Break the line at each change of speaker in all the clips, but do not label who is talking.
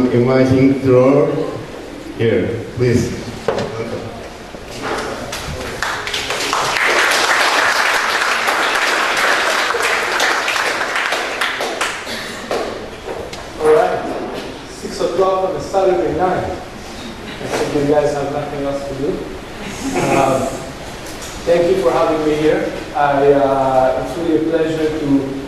I'm inviting Dror here, please. Welcome.
All right, 6 o'clock on a Saturday night. I think you guys have nothing else to do. Thank you for having me here. It's really a pleasure to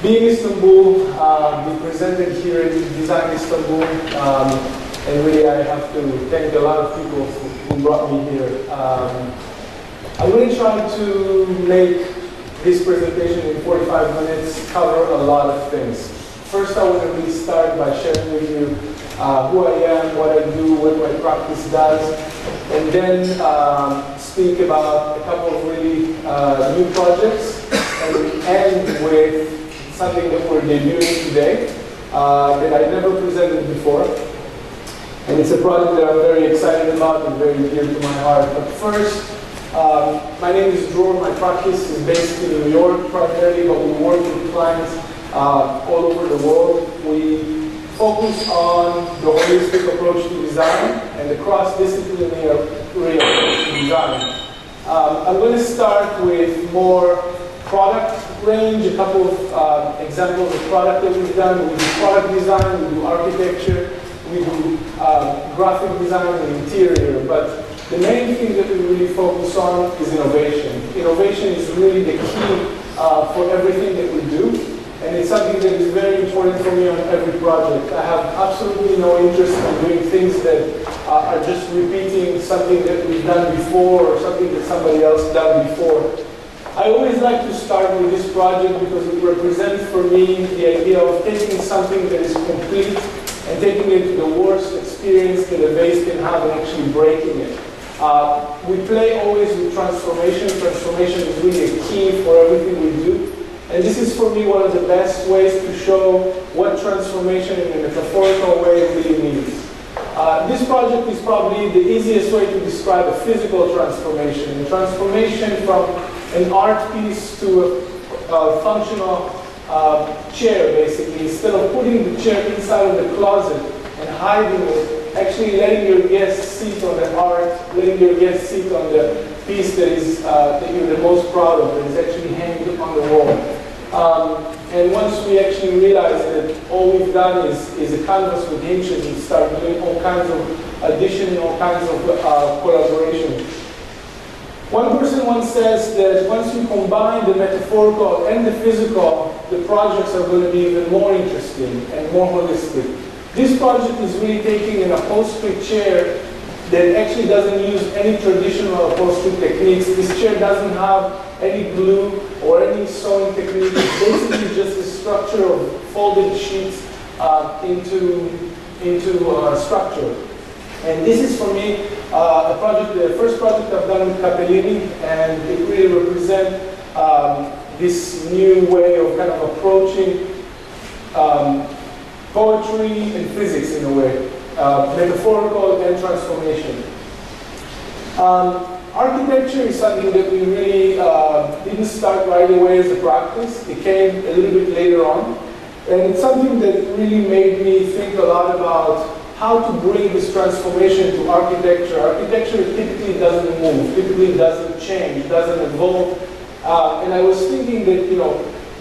be in Istanbul, be presented here in Design Istanbul, and really I have to thank a lot of people who brought me here. I'm going to try to make this presentation in 45 minutes cover a lot of things. First, I want to really start by sharing with you who I am, what I do, what my practice does, and then speak about a couple of really new projects, and we end with something that we're debuting today that I never presented before. And it's a project that I'm very excited about and very dear to my heart. But first, my name is Dror. My practice is based in New York primarily, but we work with clients all over the world. We focus on the holistic approach to design and the cross-disciplinary approach to design. I'm going to start with more product range, a couple of examples of product that we've done. We do product design, we do architecture, we do graphic design and interior, but the main thing that we really focus on is innovation. Innovation is really the key for everything that we do, and it's something that is very important for me on every project. I have absolutely no interest in doing things that are just repeating something that we've done before or something that somebody else done before. I always like to start with this project because it represents for me the idea of taking something that is complete and taking it to the worst experience that a vase can have and actually breaking it. We play always with transformation. Transformation is really a key for everything we do. And this is for me one of the best ways to show what transformation in a metaphorical way really means. This project is probably the easiest way to describe a physical transformation. A transformation from an art piece to a functional chair, basically. Instead of putting the chair inside of the closet and hiding it, actually letting your guests sit on the art, letting your guests sit on the piece that you're the most proud of, that is actually hanging on the wall. And once we actually realize that all we've done is a canvas with hinges and start doing all kinds of addition, all kinds of collaboration. One person once says that once you combine the metaphorical and the physical, the projects are going to be even more interesting and more holistic. This project is really taking an upholstery chair that actually doesn't use any traditional upholstery techniques. This chair doesn't have any glue or any sewing technique. It's basically just a structure of folded sheets into structure. And this is for me a project, the first project I've done with Capellini, and it really represents this new way of kind of approaching poetry and physics in a way, metaphorical and transformation. Architecture is something that we really didn't start right away as a practice. It came a little bit later on, and it's something that really made me think a lot about how to bring this transformation to architecture. Architecture typically doesn't move, typically doesn't change, doesn't evolve. And I was thinking that,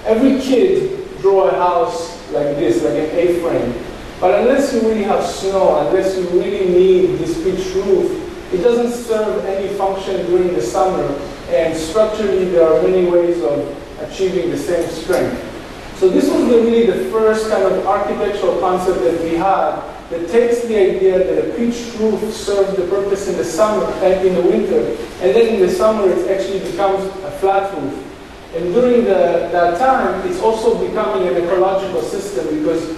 every kid draw a house like this, like an A-frame. But unless you really have snow, unless you really need this pitched roof, it doesn't serve any function during the summer. And structurally, there are many ways of achieving the same strength. So this was really the first kind of architectural concept that we had that takes the idea that a pitched roof serves the purpose in the summer and in the winter, and then in the summer it actually becomes a flat roof. And during that time, it's also becoming an ecological system because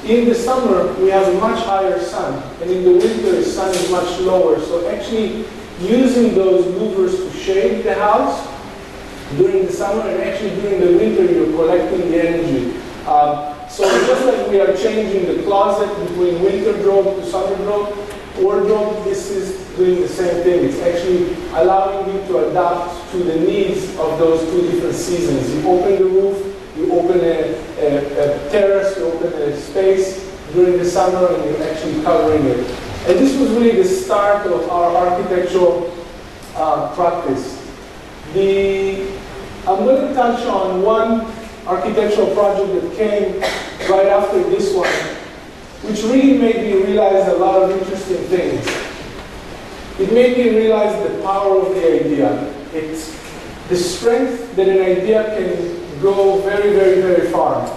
in the summer we have a much higher sun, and in the winter the sun is much lower. So actually using those louvers to shade the house during the summer, and actually during the winter you're collecting the energy. So just like we are changing the closet between winter wardrobe to summer wardrobe, this is doing the same thing. It's actually allowing you to adapt to the needs of those two different seasons. You open the roof, you open a terrace, you open a space, during the summer and you're actually covering it. And this was really the start of our architectural practice. I'm going to touch on one architectural project that came right after this one, which really made me realize a lot of interesting things. It made me realize the power of the idea. It's the strength that an idea can go very, very, very far.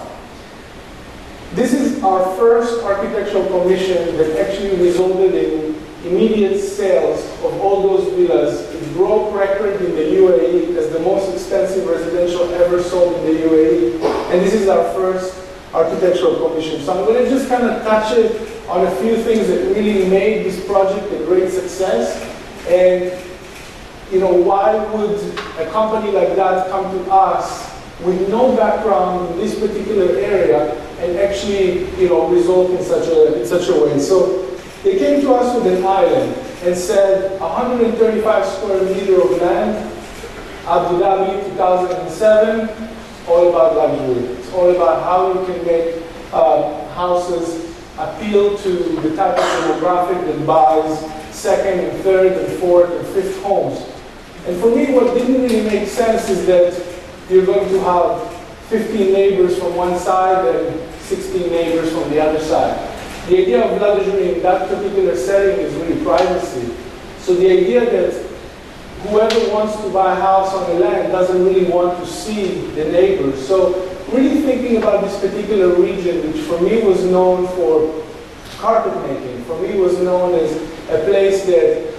This is our first architectural commission that actually resulted in immediate sales of all those villas. It broke record in the UAE as the most expensive residential ever sold in the UAE. And this is our first architectural commission. So I'm going to just kind of touch it on a few things that really made this project a great success. And why would a company like that come to us with no background in this particular area and actually result in such a way? So they came to us with an island and said 135 square meter of land, Abu Dhabi 2007, all about luxury. It's all about how you can make houses appeal to the type of demographic that buys second and third and fourth and fifth homes. And for me, what didn't really make sense is that you're going to have 15 neighbors from one side and 16 neighbors from the other side. The idea of luxury in that particular setting is really privacy. So the idea that whoever wants to buy a house on the land doesn't really want to see the neighbors. So really thinking about this particular region, which for me was known for carpet making, for me was known as a place that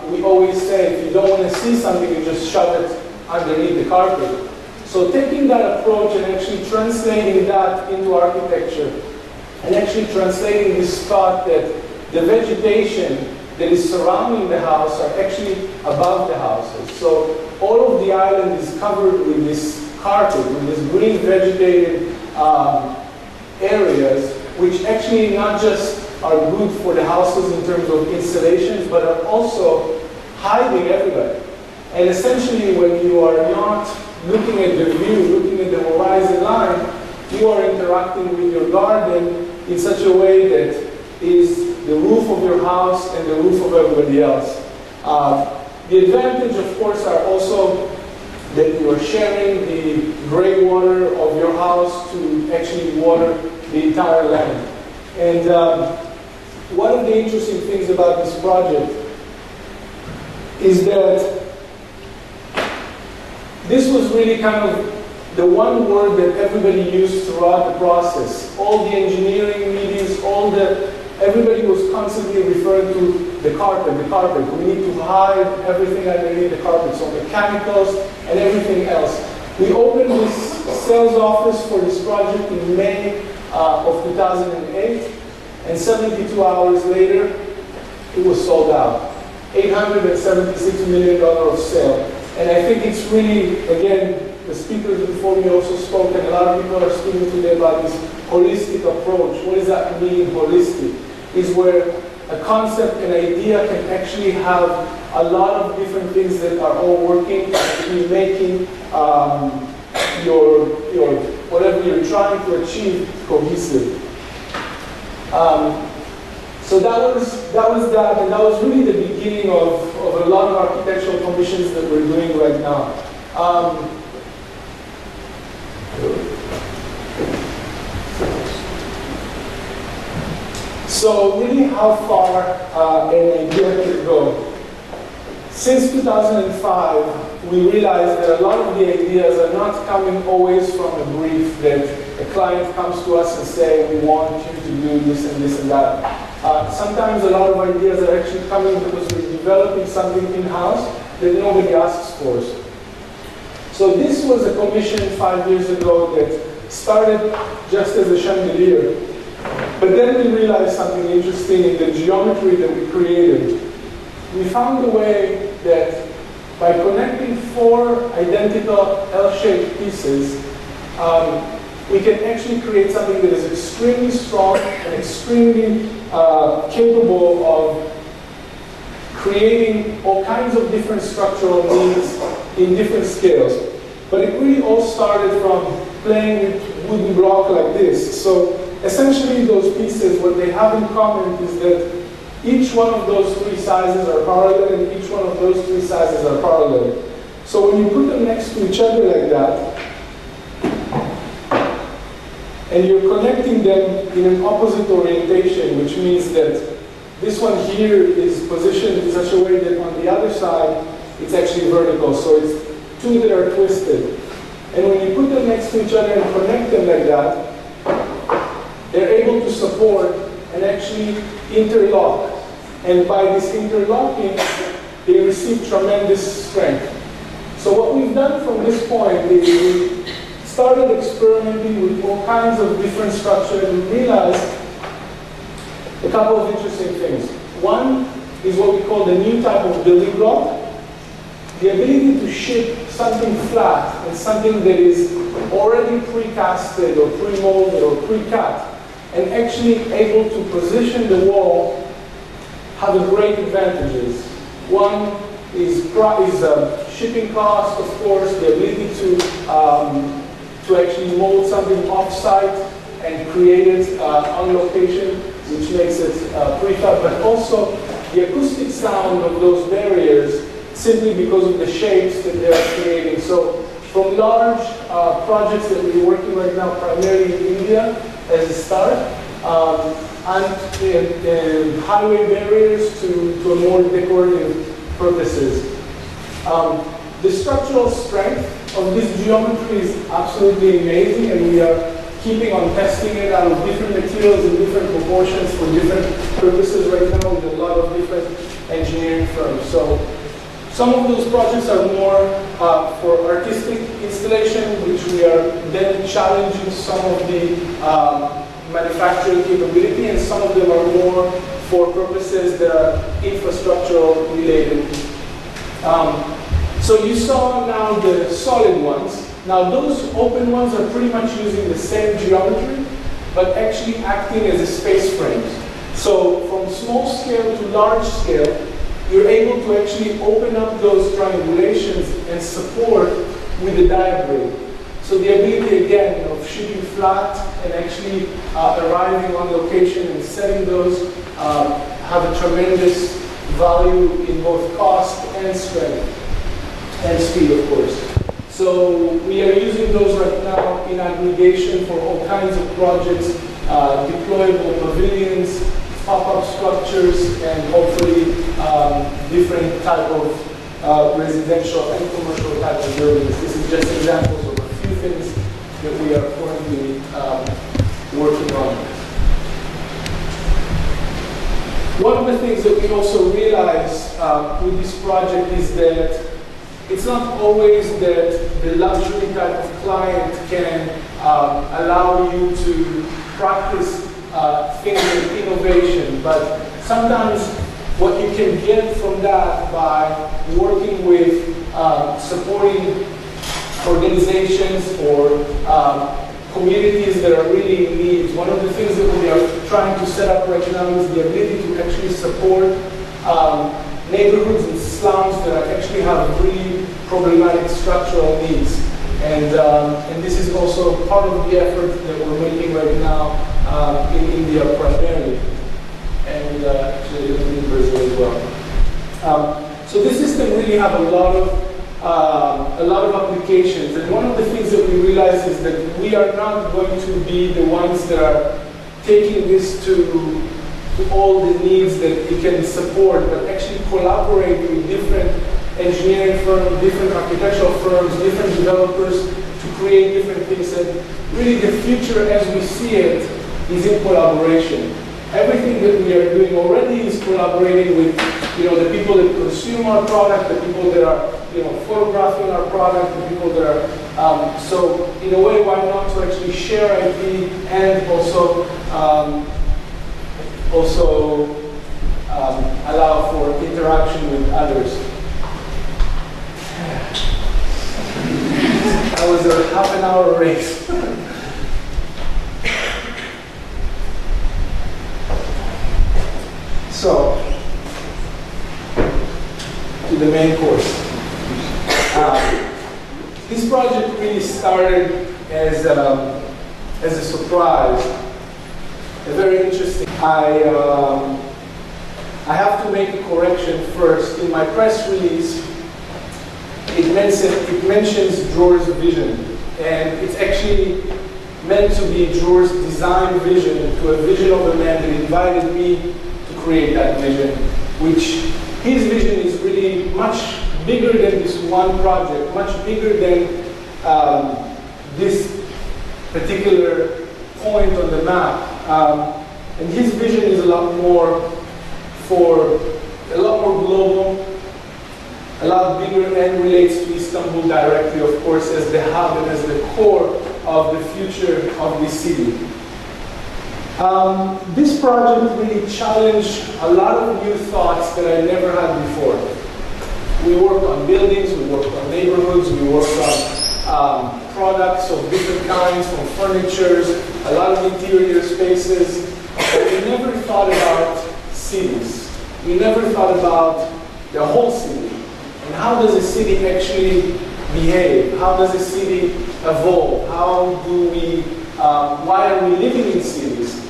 we always say, if you don't want to see something, you just shove it underneath the carpet. So taking that approach and actually translating that into architecture, and actually translating this thought that the vegetation that is surrounding the house are actually above the houses. So all of the island is covered with this carpet, with this green vegetated areas, which actually not just are good for the houses in terms of installations, but are also hiding everybody. And essentially, when you are not looking at the view, looking at the horizon line, you are interacting with your garden in such a way that is the roof of your house and the roof of everybody else. The advantage, of course, are also that you are sharing the gray water of your house to actually water the entire land. And one of the interesting things about this project is that this was really kind of the one word that everybody used throughout the process. All the engineering meetings, everybody was constantly referring to the carpet, the carpet. We need to hide everything underneath the carpet, so mechanicals and everything else. We opened this sales office for this project in May of 2008, and 72 hours later, it was sold out. $876 million of sale. And I think it's really, again, the speakers before me also spoke, and a lot of people are speaking today about this holistic approach. What does that mean, holistic? Is where a concept, an idea can actually have a lot of different things that are all working in making your whatever you're trying to achieve cohesive. So that was that, and that was really the beginning of a lot of architectural commissions that we're doing right now. So really how far an idea can go. Since 2005, we realized that a lot of the ideas are not coming always from a brief that a client comes to us and say, we want you to do this and this and that. Sometimes a lot of ideas are actually coming because we're developing something in-house that nobody asks for. So this was a commission 5 years ago that started just as a chandelier. But then we realized something interesting in the geometry that we created. We found a way that by connecting 4 identical L-shaped pieces, we can actually create something that is extremely strong and extremely capable of creating all kinds of different structural needs in different scales. But it really all started from playing with wooden block like this. So essentially those pieces, what they have in common is that each one of those three sizes are parallel and each one of those three sizes are parallel. So when you put them next to each other like that, and you're connecting them in an opposite orientation, which means that this one here is positioned in such a way that on the other side, it's actually vertical. So it's two that are twisted. And when you put them next to each other and connect them like that, they're able to support and actually interlock. And by this interlocking, they receive tremendous strength. So what we've done from this point is we started experimenting with all kinds of different structures and realized a couple of interesting things. One is what we call the new type of building block. The ability to ship something flat and something that is already precasted or pre-molded or pre-cut and actually able to position the wall have a great advantages. One is shipping cost, of course, the ability to actually mold something off-site and create it on location, which makes it prefab, but also the acoustic sound of those barriers simply because of the shapes that they're creating. So from large projects that we're working right now, primarily in India as a start, and highway barriers to a more decorative purposes. The structural strength of this geometry is absolutely amazing, and we are keeping on testing it out of different materials in different proportions for different purposes right now with a lot of different engineering firms. So some of those projects are more for artistic installation, which we are then challenging some of the manufacturing capability, and some of them are more for purposes that are infrastructural related. So you saw now the solid ones. Now those open ones are pretty much using the same geometry, but actually acting as a space frames. So from small scale to large scale, you're able to actually open up those triangulations and support with the diagram. So the ability again of shipping flat and actually arriving on location and setting those have a tremendous value in both cost and strength and speed, of course. So we are using those right now in aggregation for all kinds of projects, deployable pavilions, pop-up structures, and hopefully different type of residential and commercial type of buildings. This is just examples of a few things that we are currently working on. One of the things that we also realize with this project is that it's not always that the luxury type of client can allow you to practice things of innovation, but sometimes what you can get from that by working with supporting organizations or communities that are really in need. One of the things that we are trying to set up right now is the ability to actually support neighborhoods and slums that actually have really problematic structural needs. And this is also part of the effort that we're making right now in India primarily, and actually in Brazil as well. So this system really have a lot of applications, and one of the things that we realize is that we are not going to be the ones that are taking this to all the needs that it can support, but actually collaborate with different engineering firms, different architectural firms, different developers to create different things. And really the future as we see it is in collaboration. Everything that we are doing already is collaborating with the people that consume our product, the people that are photographing our product, the people that are, so in a way, why not to actually share IP and also allow for interaction with others. That was a half an hour race. So, to the main course. This project really started as a surprise. very interesting. I have to make a correction first. In my press release, it mentions Dror's vision, and it's actually meant to be Dror's design vision, to a vision of a man that invited me to create that vision, which his vision is really much bigger than this one project, much bigger than this particular point on the map. And his vision is a lot more global, a lot bigger, and relates to Istanbul directly, of course, as the hub and as the core of the future of the city. This project really challenged a lot of new thoughts that I never had before. We worked on buildings, we worked on neighborhoods, we worked on products of different kinds, from furnitures, a lot of interior spaces, but we never thought about cities. We never thought about the whole city. And how does a city actually behave? How does a city evolve? Why are we living in cities?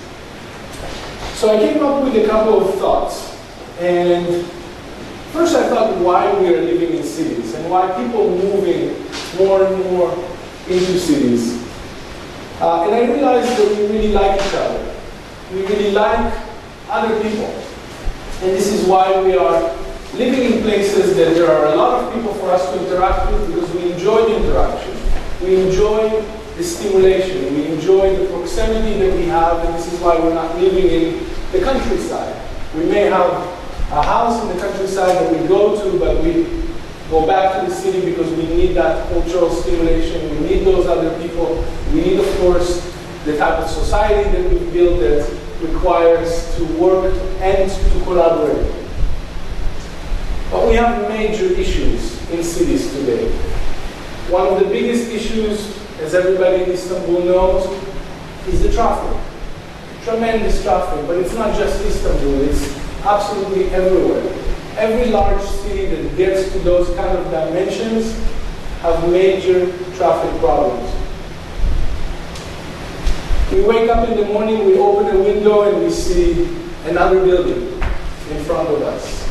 So I came up with a couple of thoughts. And first I thought why we are living in cities and why people are moving more and more into cities. And I realized that we really like each other. We really like other people. And this is why we are living in places that there are a lot of people for us to interact with, because we enjoy the interaction. We enjoy the stimulation. We enjoy the proximity that we have, and this is why we're not living in the countryside. We may have a house in the countryside that we go to, but we go back to the city because we need that cultural stimulation. We need those other people. We need, of course, the type of society that we build that requires to work and to collaborate. But we have major issues in cities today. One of the biggest issues, as everybody in Istanbul knows, is the traffic. Tremendous traffic, but it's not just Istanbul, it's absolutely everywhere. Every large city that gets to those kind of dimensions have major traffic problems. We wake up in the morning, we open a window and we see another building in front of us.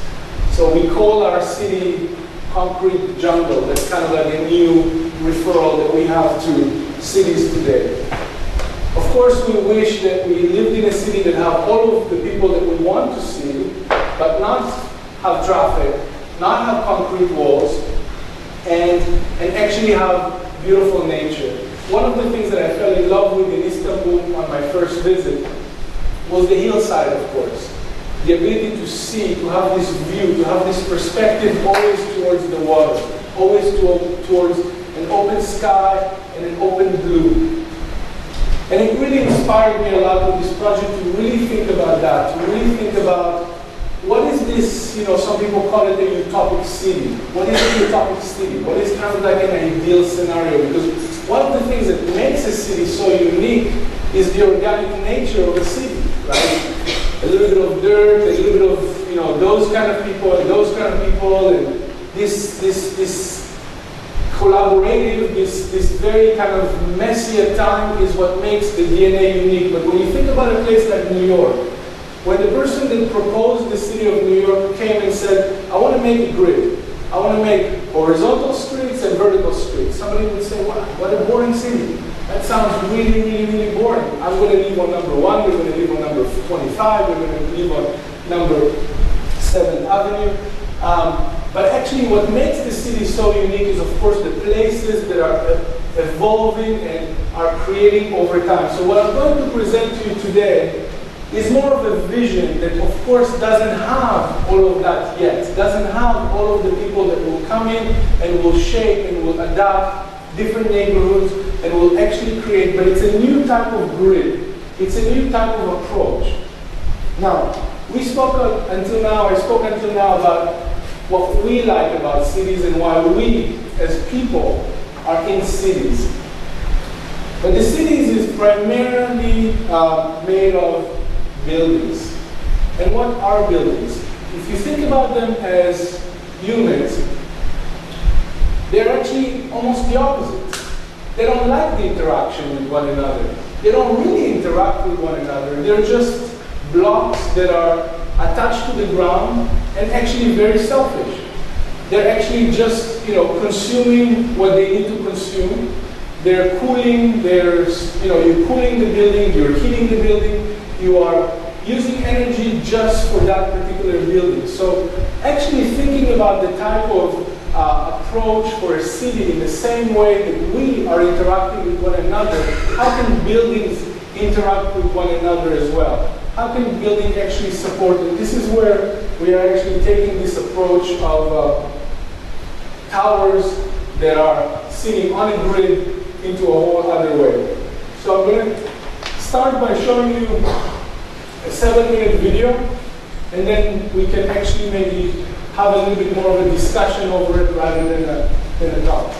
So we call our city concrete jungle. That's kind of like a new referral that we have to cities today. Of course, we wish that we lived in a city that have all of the people that we want to see, but not have traffic, not have concrete walls, and actually have beautiful nature. One of the things that I fell in love with in Istanbul on my first visit was the hillside, of course. The ability to see, to have this view, to have this perspective always towards the water, always towards an open sky and an open blue. And it really inspired me a lot with this project to really think about that, to really think about what is this, some people call it a utopic city. What is a utopic city? What is kind of like an ideal scenario? Because one of the things that makes a city so unique is the organic nature of a city, right? A little bit of dirt, a little bit of, those kind of people and those kind of people, and this collaborative, this very kind of messy at times is what makes the DNA unique. But when you think about a place like New York, when the person that proposed the city of New York came and said, I want to make a grid. I want to make horizontal streets and vertical streets. Somebody would say, wow, what a boring city. That sounds really, really, really boring. I'm going to leave on number 1, we're going to leave on number 25, we're going to leave on number 7th Avenue. But actually what makes the city so unique is, of course, the places that are evolving and are creating over time. So what I'm going to present to you today is more of a vision that, of course, doesn't have all of that yet. Doesn't have all of the people that will come in and will shape and will adapt different neighborhoods and will actually create, but it's a new type of grid. It's a new type of approach. Now, I spoke until now about what we like about cities and why we, as people, are in cities. But the cities is primarily made of buildings. And what are buildings? If you think about them as humans, they're actually almost the opposite. they don't like the interaction with one another. They don't really interact with one another. They're just blocks that are attached to the ground and actually very selfish. They're actually just, consuming what they need to consume. They're cooling, you're cooling the building, you're heating the building, you are using energy just for that particular building. So actually thinking about the type of approach for a city in the same way that we are interacting with one another, how can buildings interact with one another as well? How can building actually support it? This is where we are actually taking this approach of towers that are sitting on a grid into a whole other way. So I'm going to start by showing you a 7-minute video, and then we can actually maybe have a little bit more of a discussion over it rather than a talk.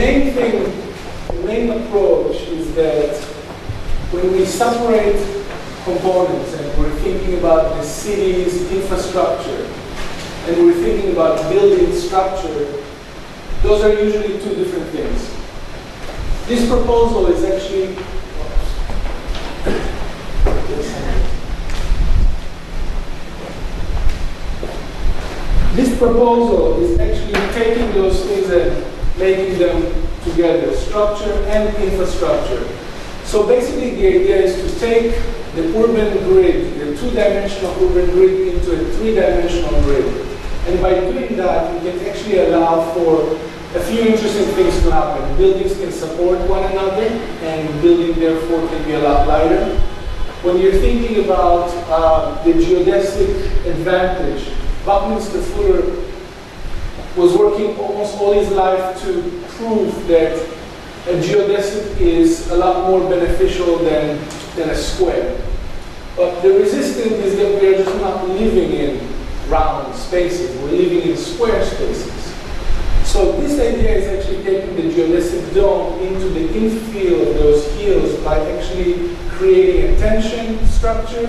main thing, the main approach is that when we separate components and we're thinking about the city's infrastructure and we're thinking about building structure, those are usually two different things. This proposal is actually taking those things and making them together, structure and infrastructure. So basically the idea is to take the urban grid, the two-dimensional urban grid, into a three-dimensional grid. And by doing that, we can actually allow for a few interesting things to happen. Buildings can support one another, and building therefore can be a lot lighter. When you're thinking about the geodesic advantage, Buckminster Fuller was working almost all his life to prove that a geodesic is a lot more beneficial than a square. But the resistance is that we are just not living in round spaces, we're living in square spaces. So this idea is actually taking the geodesic dome into the infill of those hills by actually creating a tension structure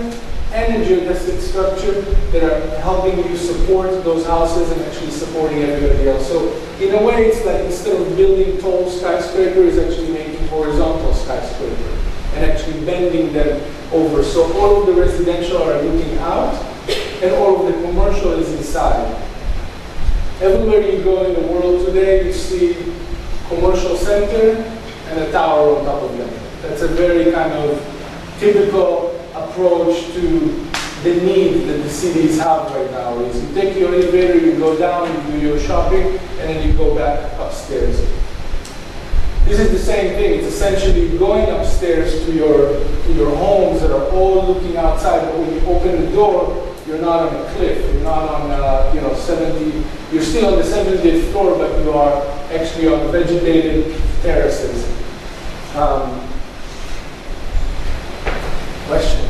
and a geodesic structure that are helping you support those houses and actually supporting everybody else. So in a way, it's like instead of building tall skyscrapers, actually making horizontal skyscraper and actually bending them over. So all of the residential are looking out and all of the commercial is inside. Everywhere you go in the world today, you see commercial center and a tower on top of them. That's a very kind of typical approach to the need that the cities have right now. Is you take your elevator, you go down, you do your shopping, and then you go back upstairs. This is the same thing. It's essentially going upstairs to your homes that are all looking outside. But when you open the door, you're not on a cliff. You're not on 70. You're still on the 70th floor, but you are actually on vegetated terraces. Question.